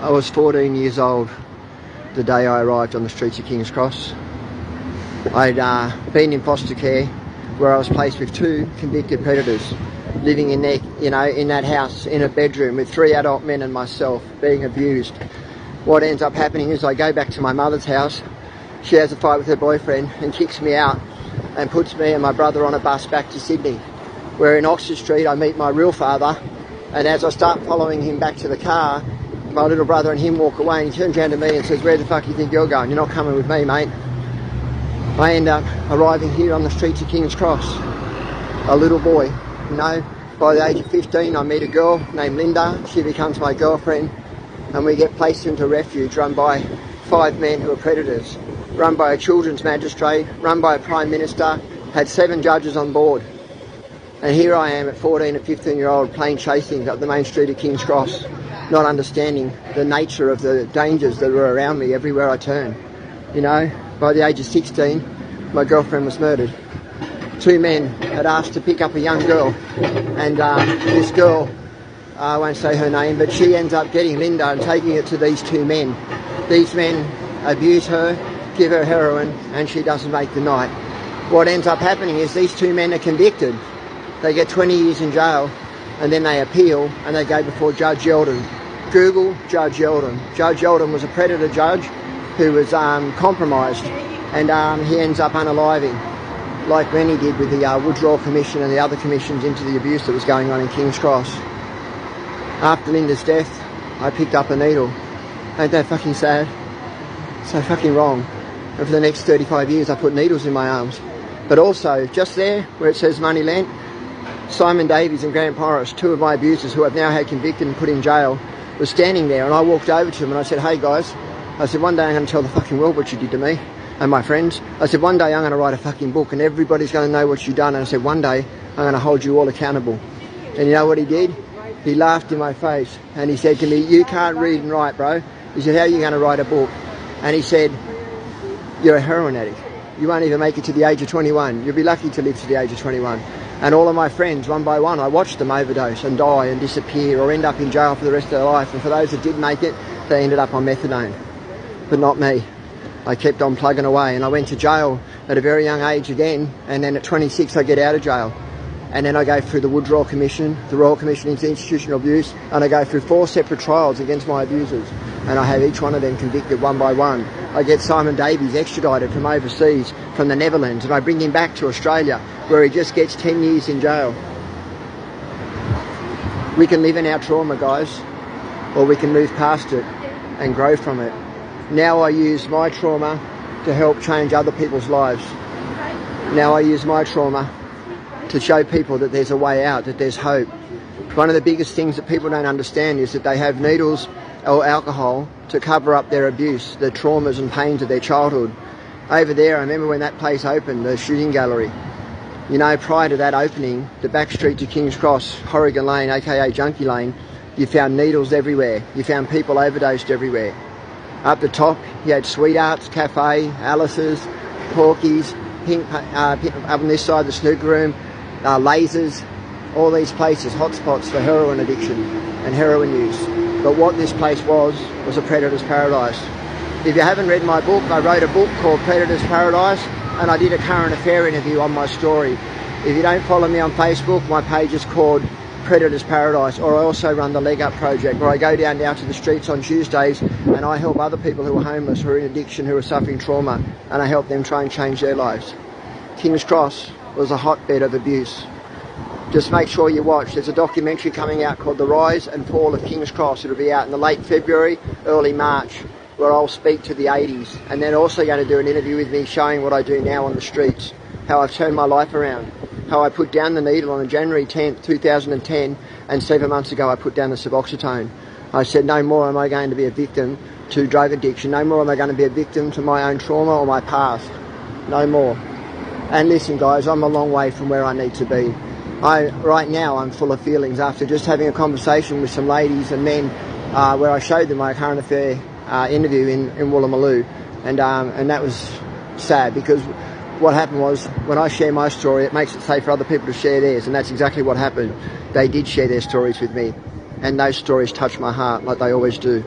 I was 14 years old the day I arrived on the streets of King's Cross. I'd been in foster care where I was placed with 2 convicted predators, living in their, in that house in a bedroom with 3 adult men and myself, being abused. What ends up happening is I go back to my mother's house. She has a fight with her boyfriend and kicks me out and puts me and my brother on a bus back to Sydney, where in Oxford Street I meet my real father, and as I start following him back to the car, my little brother and him walk away, and he turns around to me and says, "Where the fuck do you think you're going? You're not coming with me, mate." I end up arriving here on the streets of King's Cross, a little boy. By the age of 15 I meet a girl named Linda. She becomes my girlfriend, and we get placed into refuge run by 5 men who are predators, run by a children's magistrate, run by a Prime Minister, had 7 judges on board. And here I am at 14 and 15-year-old playing chasing up the main street of King's Cross, not understanding the nature of the dangers that were around me everywhere I turn. By the age of 16, my girlfriend was murdered. 2 men had asked to pick up a young girl, and this girl, I won't say her name, but she ends up getting Linda and taking it to these 2 men. These men abuse her, give her heroin, and she doesn't make the night. What ends up happening is these 2 men are convicted. They get 20 years in jail, and then they appeal and they go before Judge Yeldon. Google Judge Yeldon. Judge Yeldon was a predator judge who was compromised, and he ends up unaliving, like many did with the Woodrow Commission and the other commissions into the abuse that was going on in King's Cross. After Linda's death, I picked up a needle. Ain't that fucking sad? So fucking wrong. And for the next 35 years I put needles in my arms. But also, just there, where it says money lent, Simon Davies and Grant Porras, 2 of my abusers who I've now had convicted and put in jail, were standing there, and I walked over to them and I said, "Hey guys," I said, "one day I'm going to tell the fucking world what you did to me and my friends." I said, "One day I'm going to write a fucking book and everybody's going to know what you've done." And I said, "One day I'm going to hold you all accountable." And you know what he did? He laughed in my face and he said to me, "You can't read and write, bro." He said, "How are you going to write a book?" And he said, "You're a heroin addict. You won't even make it to the age of 21. You'll be lucky to live to the age of 21. And all of my friends, one by one, I watched them overdose and die and disappear or end up in jail for the rest of their life. And for those that did make it, they ended up on methadone. But not me. I kept on plugging away, and I went to jail at a very young age again, and then at 26 I get out of jail. And then I go through the Woodrow Commission, the Royal Commission into Institutional Abuse, and I go through 4 separate trials against my abusers. And I have each one of them convicted one by one. I get Simon Davies extradited from overseas, from the Netherlands, and I bring him back to Australia, where he just gets 10 years in jail. We can live in our trauma, guys, or we can move past it and grow from it. Now I use my trauma to help change other people's lives. Now I use my trauma to show people that there's a way out, that there's hope. One of the biggest things that people don't understand is that they have needles or alcohol to cover up their abuse, their traumas and pains of their childhood. Over there, I remember when that place opened, the shooting gallery. Prior to that opening, the back street to King's Cross, Horrigan Lane, aka Junkie Lane, you found needles everywhere. You found people overdosed everywhere. Up the top, you had Sweethearts Cafe, Alice's, Porky's, Pink, up on this side, the snooker room, Lasers, all these places, hotspots for heroin addiction and heroin use. But what this place was a predator's paradise. If you haven't read my book, I wrote a book called Predator's Paradise, and I did a current affair interview on my story. If you don't follow me on Facebook, my page is called Predator's Paradise, or I also run the Leg Up Project, where I go down to the streets on Tuesdays and I help other people who are homeless, who are in addiction, who are suffering trauma, and I help them try and change their lives. King's Cross was a hotbed of abuse. Just make sure you watch. There's a documentary coming out called The Rise and Fall of King's Cross. It'll be out in the late February, early March, where I'll speak to the 80s, and then also going to do an interview with me showing what I do now on the streets, how I've turned my life around, how I put down the needle on January 10th, 2010, and 7 months ago I put down the Suboxetone. I said, no more am I going to be a victim to drug addiction, no more am I going to be a victim to my own trauma or my past, no more. And listen guys, I'm a long way from where I need to be. Right now I'm full of feelings after just having a conversation with some ladies and men where I showed them my current affair interview in Woolloomooloo, and that was sad, because what happened was, when I share my story, it makes it safe for other people to share theirs, and that's exactly what happened. They did share their stories with me, and those stories touched my heart like they always do.